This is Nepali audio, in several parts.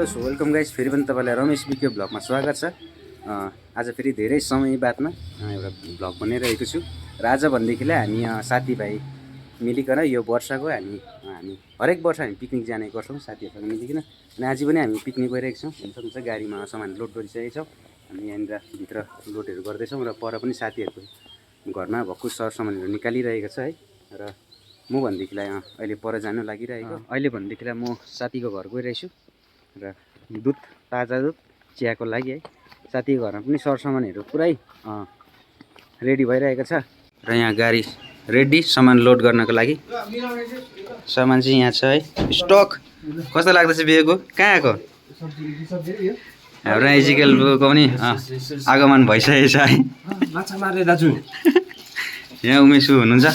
हेलो सो वेलकम गाइस, फेरि पनि तपाईँलाई रमेश बिके ब्लगमा स्वागत छ। आज फेरि धेरै समय बादमा एउटा ब्लग बनाइरहेको छु र आज भनेदेखिलाई हामी साथीभाइ मिलिकन यो वर्षको हामी हरेक वर्ष हामी पिकनिक जाने गर्छौँ साथीहरूसँग मिलिकन। अनि आज पनि हामी पिकनिक गइरहेको छौँ। हेर्न सक्नुहुन्छ गाडीमा सामान लोड गरिसकेको छौँ। हामी यहाँनिर भित्र लोडहरू गर्दैछौँ र पर पनि साथीहरूको घरमा भक्कु सरसामानहरू निकालिरहेको छ है। र म भनेदेखिलाई अहिले पर जानु लागिरहेको। अहिले भनेदेखिलाई म साथीको घर गइरहेको छु र दुध ताजा दुध चियाको लागि है। साथीको घरमा पनि सरसामानहरू पुरै रेडी भइरहेको छ र यहाँ गाडी रेडी सामान लोड गर्नको लागि। सामान चाहिँ यहाँ छ है, स्टक। कस्तो लाग्दैछ बिहेको? कहाँ आएको? हाम्रो इजिकलको पनि आगमन भइसकेको छ है। माछा मार्ने दाजु यहाँ उमेशु हुनुहुन्छ।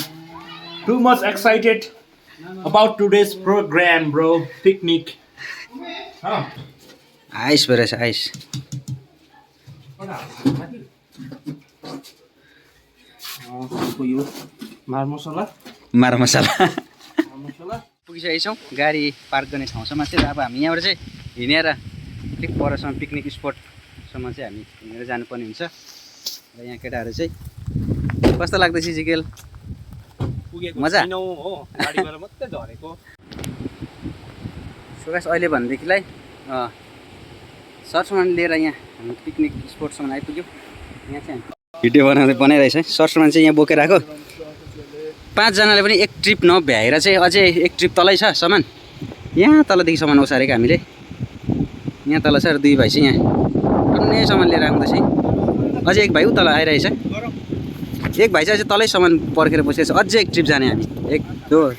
Too much excited about today's program, bro. Picnic. Ice भइरहेछ आइस। मार मसला पुगिसकेको छौँ गाडी पार्क गर्ने ठाउँसम्म चाहिँ। अब हामी यहाँबाट चाहिँ हिँडेर अलिक परसम्म पिकनिक स्पटसम्म चाहिँ हामी हिँडेर जानुपर्ने हुन्छ। र यहाँ केटाहरू चाहिँ कस्तो लाग्दैछ जिकेल? मजा सुकास अहिले भनेदेखिलाई सरसामान लिएर यहाँ हामी पिकनिक स्पटसम्म आइपुग्यौँ। यहाँ चाहिँ भिडियो बनाइरहेछ है। सरसामान चाहिँ यहाँ बोकेर आएको। 5 जनाले पनि एक ट्रिप नभ्याएर चाहिँ अझै एक ट्रिप तलै छ सामान। यहाँ तलदेखि सामान ओसारेको हामीले। यहाँ तल छ र 2 भाइ चाहिँ यहाँ टन्नै सामान लिएर आउँदैछ। अझै एक भाइ तल आइरहेछ। एक भाइ चाहिँ अझै तलै सामान पर्खेर बसेको छ। अझै एक ट्रिप जाने हामी 1 2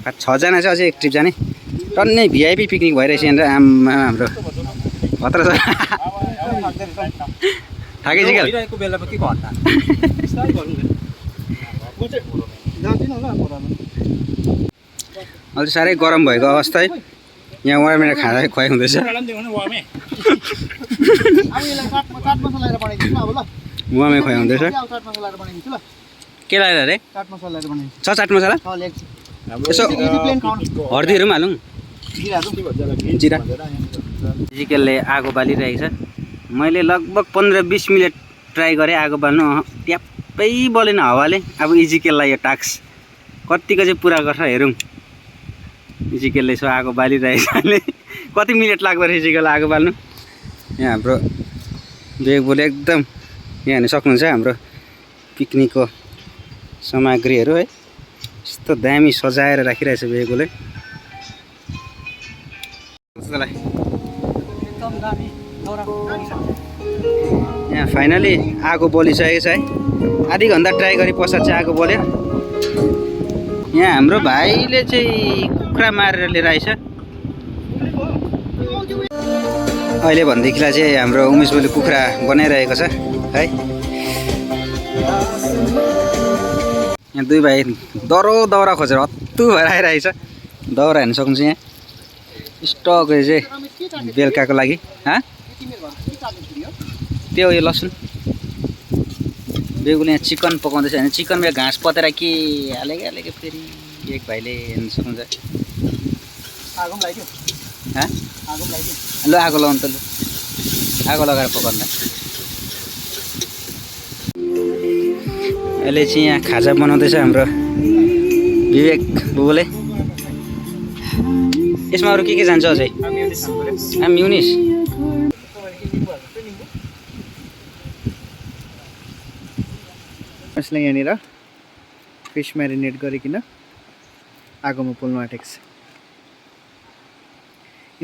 6 जना चाहिँ अझै एक ट्रिप जाने। टन्नै भिआइपी पिकनिक भइरहेछ यहाँनिर। हाम्रो खतरा छ। थाकै जिगल अहिले साह्रै गरम भएको अवस्था है। यहाँ वारमेर खाना खुवाइ हुँदैछ। वामे खुवाइ हुँदैछ। के लगाएर अरे? छ चाट मसला। यसो हर्दीहरू पनि हालौँ। जिरा। जिकेलले आगो बालिरहेको छ। मैले लगभग 15-20 मिनट ट्राई गरेँ आगो बाल्नु, ट्याप्पै बलेन हावाले। अब इजिकेललाई यो टास्क कतिको चाहिँ पुरा गर्छ हेरौँ। इजिकेलले यसो आगो बालिरहेको छ। कति मिनट लाग्दो रहेछ इजिकेललाई आगो बाल्नु? यहाँ हाम्रो बेगबोले एकदम यहाँ हेर्न सक्नुहुन्छ हाम्रो पिकनिकको सामग्रीहरू है। यस्तो दामी सजाएर राखिरहेछ बेगबोले। यहाँ फाइनली आगो बलिसकेको छ है। आधी घन्टा ट्राई गरे पश्चात चाहिँ आगो बल्यो। यहाँ हाम्रो भाइले चाहिँ कुखुरा मारेर लिएर आएछ। अहिले भनेदेखिलाई चाहिँ हाम्रो उमेशले कुखुरा बनाइरहेको छ है। यहाँ 2 भाइ दाउरा खोजेर हत्तु भएर आइरहेछ। दाउरा हेर्न सक्नुहुन्छ यहाँ स्टक चाहिँ बेलुकाको लागि। त्यो यो लसुन बेगुले यहाँ चिकन पकाउँदैछ होइन। चिकनमा घाँस पतेर के हालेको फेरि एक भाइले हेर्न सक्नुहुन्छ। ल आगो लगाउनु त, लु आगो लगाएर पकाउँदा। अहिले चाहिँ यहाँ खाजा बनाउँदैछ हाम्रो विवेक बुबुले। यसमा अरू के जान्छ अझै? म्युनिस। यसलाई यहाँनिर फिस म्यारिनेट गरिकन आगोमा पोल्नु आँटेको छ।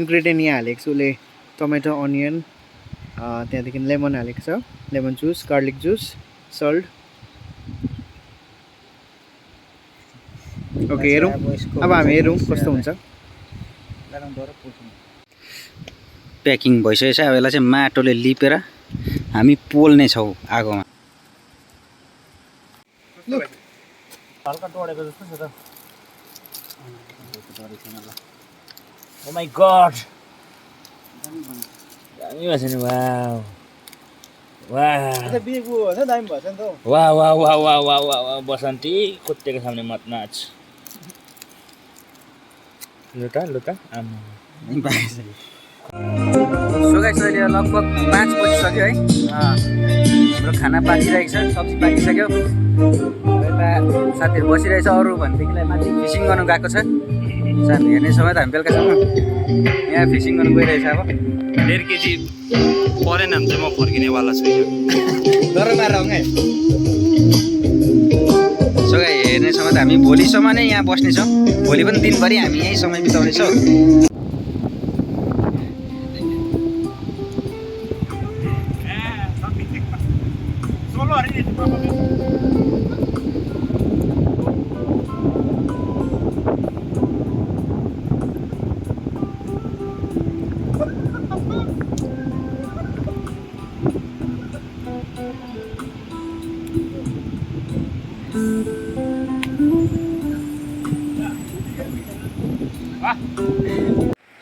इन्ग्रेडियन्ट यहाँ हालेको छु। उसले टमेटो, अनियन, त्यहाँदेखि लेमन हालेको छ। Lemon juice, garlic juice, salt. Okay हेरौँ। अब हामी हेरौँ कस्तो हुन्छ। प्याकिङ भइसकेको छ। अब यसलाई चाहिँ माटोले लिपेर हामी पोल्ने छौँ आगोमा। Oh my god. दामी भएछ नि। वाउ वाउ बसन्ती कुत्तेको सामने मत नाच। लुटा आमा सो गाइस अहिले लगभग 5 बजिसक्यो है। हाम्रो खाना पाकिरहेको छ, सब्जी पाकिसक्यो। यता साथीहरू बसिरहेछ, अरू भनेदेखिलाई माथि फिसिङ गर्नु गएको छ। हामी हेर्ने समय त हामी बेलुकासम्म यहाँ फिसिङ गर्नु गइरहेछ। अब 1.5 केजी परेन भने चाहिँ म फर्किनेवाला छु। डर मारौँ है। सो गाइस हेर्ने समय त हामी भोलिसम्म नै यहाँ बस्नेछौँ। भोलि पनि दिनभरि हामी यहीँ समय बिताउनेछौँ।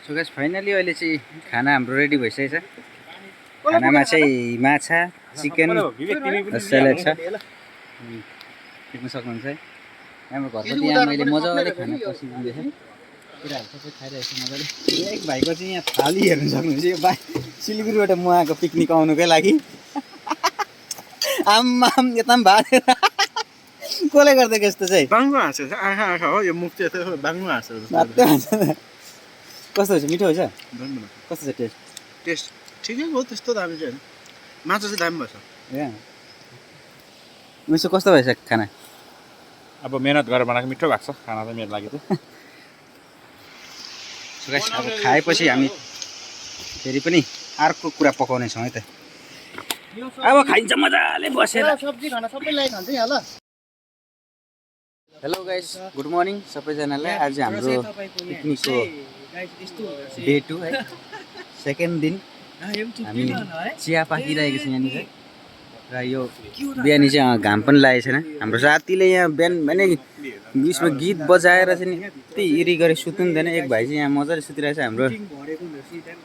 सो गाइस फाइनली अहिले चाहिँ खाना हाम्रो रेडी भइसकेको छ। खानामा चाहिँ माछा, चिकन, सलाद छ। देख्न सक्नुहुन्छ है। हाम्रो घरको यहाँ मैले मजाले खाना पसिदिँदैछ। केटाहरू सबै खाइरहेको छ मजाले। एक भाइको चाहिँ यहाँ थाली हेर्नु सक्नुहुन्छ। यो भाइ सिलगढीबाट म आएको पिकनिक आउनुकै लागि। आम्मा यता पनि भात कसले गरिदिएको यस्तो चाहिँ? बाङ्गो हाँसेको छ, आँखा आँखा हो यो मुख चाहिँ बाङ्गो हाँसेको छ। कस्तो छ? मिठो हुन्छ? कस्तो छ टेस्ट? टेस्ट ठिकै हो, त्यस्तो दामी चाहिँ होइन। माछा चाहिँ दामी भएछ। ए मिसो कस्तो भएछ खाना? अब मेहनत गरेर बनाएको मिठो भएको छ खाना चाहिँ मेरो लागि चाहिँ। अब खाएपछि हामी फेरि पनि अर्को कुरा पकाउनेछौँ है त। अब खाइन्छ मजाले बसेर। सब्जी खाना सबैलाई खान्छ यहाँ ल। हेलो गाइस, गुड मर्निङ सबैजनालाई। आज हाम्रो पिकनिकको डे 2 है, सेकेन्ड दिन। हामी चिया पाकिरहेको छ यहाँनिर र यो बिहानी चाहिँ घाम पनि लागेको छैन। हाम्रो साथीले यहाँ बिहान भने उयसमा गीत बजाएर चाहिँ नि यति इरि गरे सुत्नुहुँदैन। एक भाइ चाहिँ यहाँ मजाले सुतिरहेको छ। हाम्रो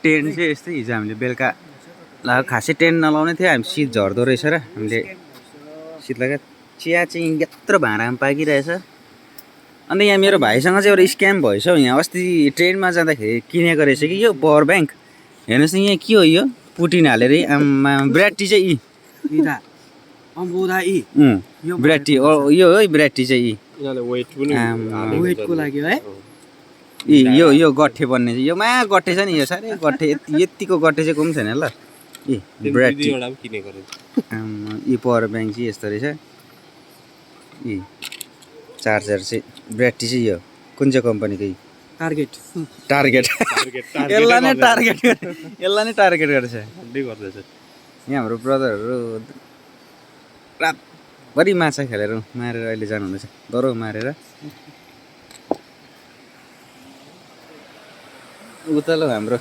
टेन्ट चाहिँ यस्तै हिजो हामीले बेलुका लगाएको, खासै टेन्ट नलाउने थियो। हामी शीत झर्दो रहेछ र हामीले शीत लगाएको। चिया चाहिँ यत्रो भाँडामा पाकिरहेछ। अन्त यहाँ मेरो भाइसँग चाहिँ एउटा स्क्याम भएछ हौ। यहाँ अस्ति ट्रेनमा जाँदाखेरि किनेको रहेछ कि यो पावर ब्याङ्क। हेर्नुहोस् न यहाँ के हो यो? पुटिन हालेर आम्मा ब्याट्री चाहिँ ब्याट्री यो है ब्याट्री चाहिँ वेटको लागि है। यो गट्ठे बन्ने चाहिँ यो मा गट्ठे छ नि। यो साह्रै गट्ठे, यतिको गट्ठे चाहिँ कोही पनि छैन ल। ब्याट्री यो पावर ब्याङ्क चाहिँ यस्तो रहेछ। चार्जर चाहिँ ब्याट्री चाहिँ यो कुन चाहिँ कम्पनीको? टार्गेट यसलाई नै टार्गेट गर्छ। यहाँ हाम्रो ब्रदरहरू रातभरि माछा खेलेर मारेर अहिले जानुहुँदैछ, डरो मारेर। उता ल हाम्रो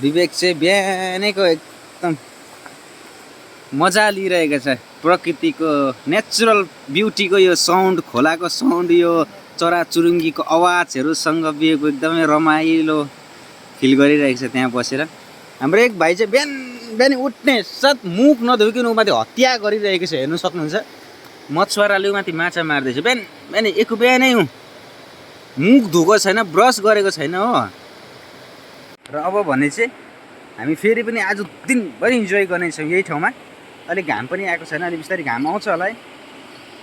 विवेक चाहिँ बिहानैको एकदम मजा लिइरहेको छ। प्रकृतिको नेचुरल ब्युटीको यो साउन्ड, खोलाको साउन्ड, यो चराचुरुङ्गीको आवाजहरूसँग बिहेको एकदमै रमाइलो फिल गरिरहेको छ त्यहाँ बसेर। हाम्रो एक भाइ चाहिँ बिहान उठ्ने साथ मुख नधोइकन ऊ माथि हत्या गरिरहेको छ। हेर्नु सक्नुहुन्छ, मछुवाराले ऊ माथि माछा मार्दैछ। बिहान एक बिहानै मुख धोएको छैन, ब्रस गरेको छैन हो। र अब भने चाहिँ हामी फेरि पनि आज दिनभरि इन्जोय गर्नेछौँ यही ठाउँमा। अलिक घाम पनि आएको छैन, अलिक बिस्तारै घाम आउँछ होला है।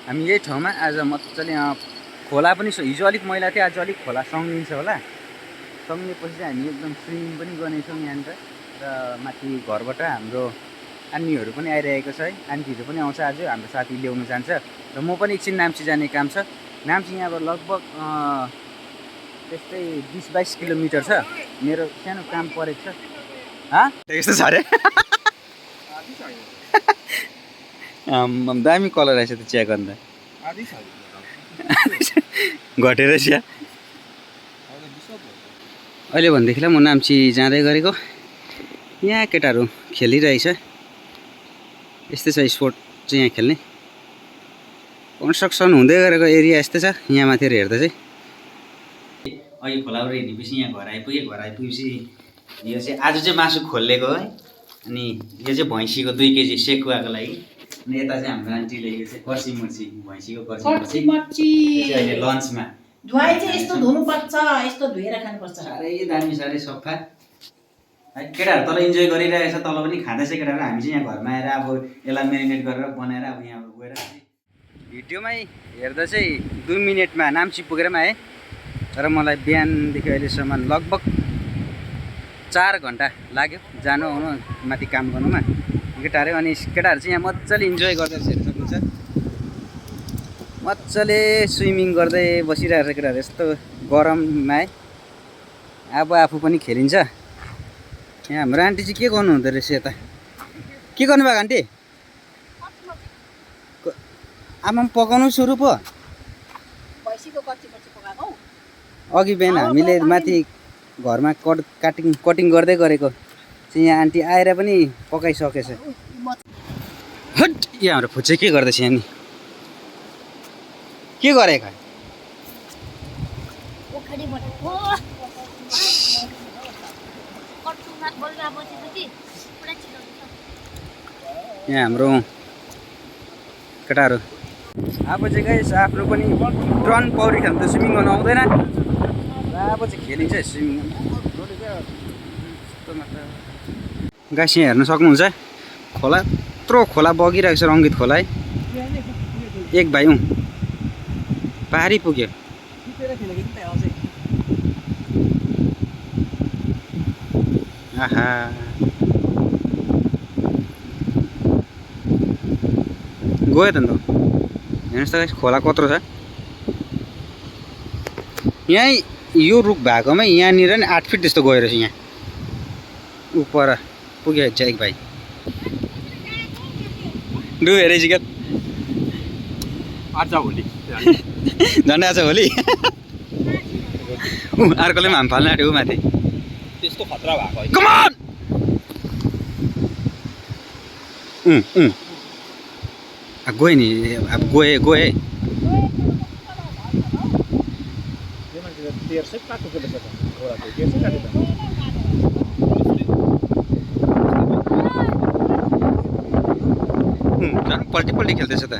हामी यही ठाउँमा आज मजाले खोला पनि हिजो अलिक मैला थियो, आज अलिक खोला सङ्गिन्छ होला। सङ्गिएपछि चाहिँ हामी एकदम स्विमिङ पनि गर्नेछौँ यहाँनिर। र माथि घरबाट हाम्रो आन्टीहरू पनि आइरहेको छ है। आन्टीहरू पनि आउँछ आज, हाम्रो साथी ल्याउनु जान्छ। र म पनि एकछिन नाम्ची जाने काम छ। नाम्ची यहाँबाट लगभग त्यस्तै 20-22 किलोमिटर छ। मेरो सानो काम परेको छ। यस्तो छ अरे? दामी कलर रहेछ त्यो चियाको। अन्त घटेर चिया अहिले भनेदेखिलाई म नाम्ची जाँदै गरेको। यहाँ केटाहरू खेलिरहेछ। यस्तै छ स्पोर्ट चाहिँ यहाँ खेल्ने। कन्स्ट्रक्सन हुँदै गरेको एरिया यस्तै छ यहाँ माथि हेर्दा चाहिँ। अहिले खोलाबाट हिँडेपछि यहाँ घर आइपुगेपछि यो चाहिँ आज चाहिँ मासु खोलेको है। अनि यो चाहिँ भैँसीको 2 केजी सेकुवाको लागि। अनि यता चाहिँ हाम्रो आन्टीले यो चाहिँ कर्सी मर्ची, भैँसीको कर्सी मर्ची अहिले लन्चमा। धुवाई चाहिँ यस्तो धुनुपर्छ, यस्तो धोएर खानुपर्छ। साह्रै दामी, साह्रै सफा। केटाहरू तल इन्जोय गरिरहेको छ, तल पनि खाँदैछ केटाहरू। हामी चाहिँ यहाँ घरमा आएर अब यसलाई मेरिनेट गरेर बनाएर अब यहाँ गएर भिडियोमै हेर्दा चाहिँ 2 मिनटमा नाम्ची पुगेर पनि आएँ। तर मलाई बिहानदेखि अहिलेसम्म लगभग 4 घन्टा लाग्यो जानु आउनु माथि काम गर्नुमा। केटाहरू अनि केटाहरू चाहिँ यहाँ मजाले इन्जोय गर्दै हेर्न सक्नुहुन्छ। मजाले स्विमिङ गर्दै बसिरहेको छ केटाहरू यस्तो गरममा। अब आफू पनि खेलिन्छ। यहाँ हाम्रो आन्टी चाहिँ के गर्नु हुँदो रहेछ यता? के गर्नुभएको आन्टी? आमा पकाउनु सुरु पो? अघि बिहान हामीले माथि घरमा कटिङ गर्दै गरेको चाहिँ यहाँ आन्टी आएर पनि पकाइसकेछ। हट, यहाँ हाम्रो फुच्चे के गर्दैछ यहाँ नि? के गरेको? यहाँ हाम्रो केटाहरू अब चाहिँ गाइस आफ्नो पनि ड्रोन पौडी खेल्नु त स्विमिङ गर्नु आउँदैन। अब चाहिँ खेलिन्छ स्विमिङ। गाइस यहाँ हेर्न सक्नुहुन्छ खोला, यत्रो खोला बगिरहेको छ, रङ्गित खोला है। एक भाइ पारी पुग्यो। आहा, गयो त अन्त। हेर्नुहोस् त गाइस खोला कत्रो छ। यहीँ यो रुख भएकोमा यहाँनिर नि 8 फिट जस्तो गएर चाहिँ यहाँ उपर पुग्यो एक भाइ। डुबेर रहेछ क्या आज भोलि झन्डै आज भोलि अर्कोले पनि हाम फाल्न आँट्यो माथि। त्यस्तो खतरा भएको है। कमान गयो नि, अब गए झन् पल्टी खेल्दैछ त।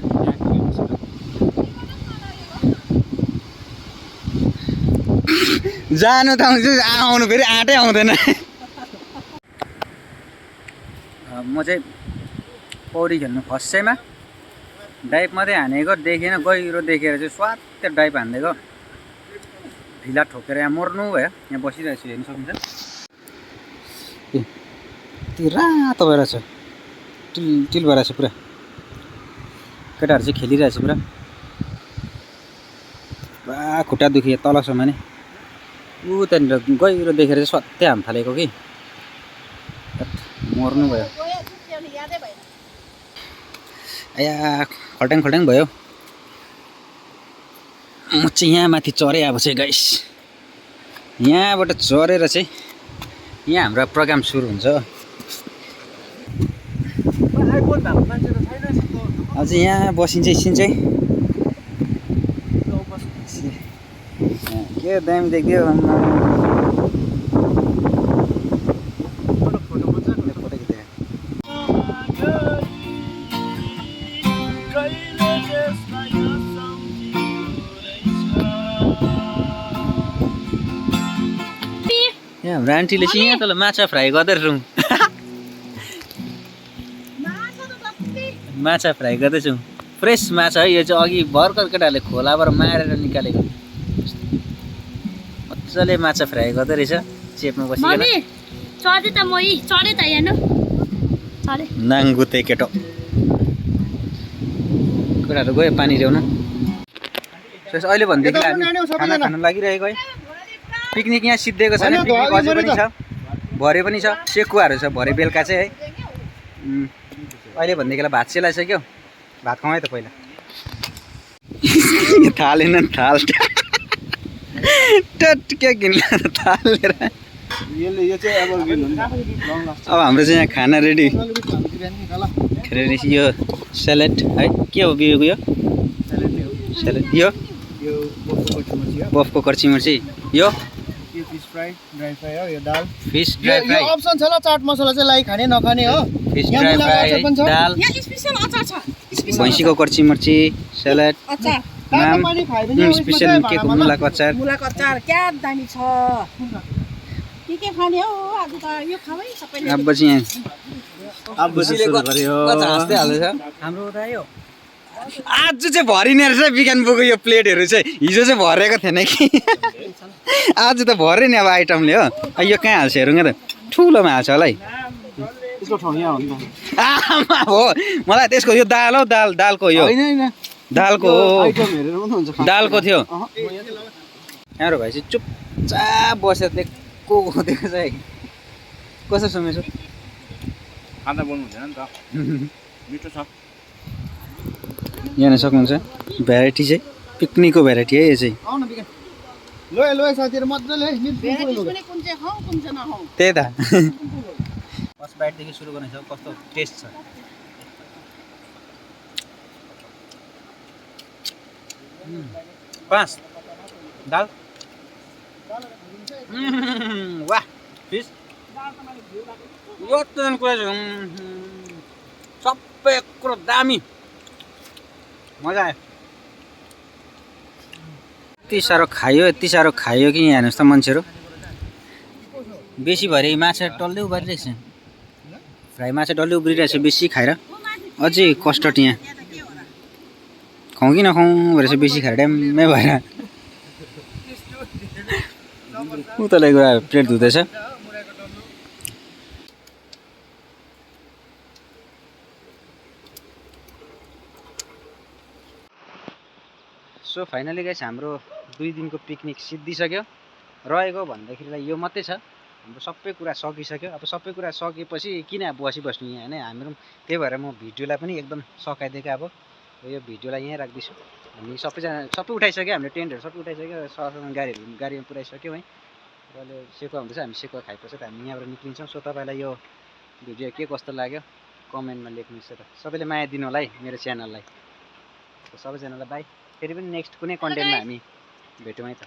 जानु त आउँछु, आउनु फेरि आँटै आउँदैन। म चाहिँ पौडी खेल्नु फर्स्टैमा डाइभ मात्रै हानेको देखेन, गहिरो देखेर चाहिँ स्वात्त डाइभ हानिदिएको, ढिला ठोकेर यहाँ मर्नु भयो। यहाँ बसिरहेको छु, हेर्नु सक्नुहुन्छ। त्यो रातो भएर छ, टिल भएर छ पुरा। केटाहरू चाहिँ खेलिरहेछ पुरा। खुट्टा दुखियो तलसम्म नि। ऊ त्यहाँनिर गहिरो देखेर चाहिँ स्वात्तै हाम फालेको कि मर्नु भयो। या खल्ट्याङ भयो। म चाहिँ यहाँ माथि चढेँ अब चाहिँ गाइस। यहाँबाट चढेर चाहिँ यहाँ हाम्रो प्रोग्राम सुरु हुन्छ। अझ यहाँ बसिन्छ एकछिन चाहिँ। के दामी देख्यो। हाम्रो आन्टीले चाहिँ यहाँ तल माछा फ्राई गर्दैछौँ। माछा फ्राई गर्दैछौँ, फ्रेस माछा है। यो चाहिँ अघि भर्खर केटाहरूले खोलाबाट मारेर निकालेको। मजाले माछा फ्राई गर्दै रहेछ चेपमा बसिकन। नाङ्गुते केटो। केटाहरू गयो पानी ल्याउन। अहिले भनेदेखि हामी खाना खान लागिरहेको है। पिकनिक यहाँ सिद्धिएको छैन, पिकनिक अझै पनि छ, भरे पनि छ, सेकुवाहरू छ भरे बेलुका चाहिँ है। अहिले भनेदेखिलाई भात सेलाइसक्यो, भात खुवाएँ त पहिला। थालेन थाल क्या किन्ला थाल लिएर। अब हाम्रो चाहिँ यहाँ खाना रेडी। यो स्यालेड है, के हो बियोको यो स्यालेड? यो बफको कर्ची मर्ची, यो फिस फ्राई ड्राई फ्राई हो, यो दाल फिस ड्राई फ्राई। यो अप्सन छ ल, चाट मसला चाहिँ लाई खाने नखाने हो। फिस ड्राई फ्राई, दाल, भैँसीको कर्ची मर्ची, स्यालेड, नाम, स्पेशल के को मुलाको अचार। मुलाको अचार क्या दामी छ। के खाने हो अब चाहिँ यहाँ अब सुरु गर्यो हाँस्दै हाल्दैछ हाम्रो रह्यो आज चाहिँ भरिने रहेछ बिहान बोको यो प्लेटहरू चाहिँ हिजो चाहिँ भरेको थिएन कि आज त भर्यो नि अब आइटमले हो यो कहाँ हाल्छ हेरौँ त ठुलोमा हाल्छ होला है त्यसको ठाउँ यहाँ हो नि त आमा हो मलाई त्यसको यो दाल हो दालको यो होइन दालको हो आइटम हेरेर मात्रै हुन्छ दालको थियो यहाँ भाइ चाहिँ चुपचाप बसेर दिएको दिएको छ है कसो सुमेछु खाना बोल्नु हुँदैन नि त मिठो छ यहाँ सक्नुहुन्छ भेराइटी चाहिँ पिकनिकको भेराइटी है यो चाहिँ आउन बिगान लो साथीहरु मज्जाले त्यही त फर्स्ट बाइटदेखि सुरु गर्ने छ कस्तो टेस्ट छ पाँच दाल वाह फिस यो त कुरा छ सबै कुरो दामी मजा आयो यति साह्रो खायो कि यहाँ हेर्नुहोस् त मान्छेहरू बेसी भरे माछा डल्लै उबारिरहेछ फ्राई माछा डल्लै उब्रिरहेछ बेसी खाएर अझै कस्टर्ड यहाँ खाउँ कि नखाउँ भनेर बेसी खाएर ड्याम्मै भएर उतलै गएर प्लेट धुँदैछ सो फाइनली गाइस हाम्रो 2 दिनको पिकनिक सिद्धिसक्यो रहेको भन्दाखेरिलाई यो मात्रै छ हाम्रो सबै कुरा सकिसक्यो अब सबै कुरा सकेपछि किन बसिबस्नु यहाँ हैन हाम्रो त्यही भएर म भिडियोलाई पनि एकदम सकाइदिएको अब यो भिडियोलाई यहीँ राख्दिछु हामी सबै उठाइसक्यो हामीले टेन्टहरू सबै उठाइसक्यो सरसँग गाडीमा पुऱ्याइसक्यौँ है र अहिले सेकुवा हुँदैछ हामी सेकुवा खाएपछि त हामी यहाँबाट निक्लिन्छौँ सो तपाईँलाई यो भिडियो के कस्तो लाग्यो कमेन्टमा लेख्नुहोस् त सबैले माया दिनु होला है मेरो च्यानललाई सबैजनालाई बाई फेरि पनि नेक्स्ट कुनै कन्टेन्टमा हामी भेटौँ है त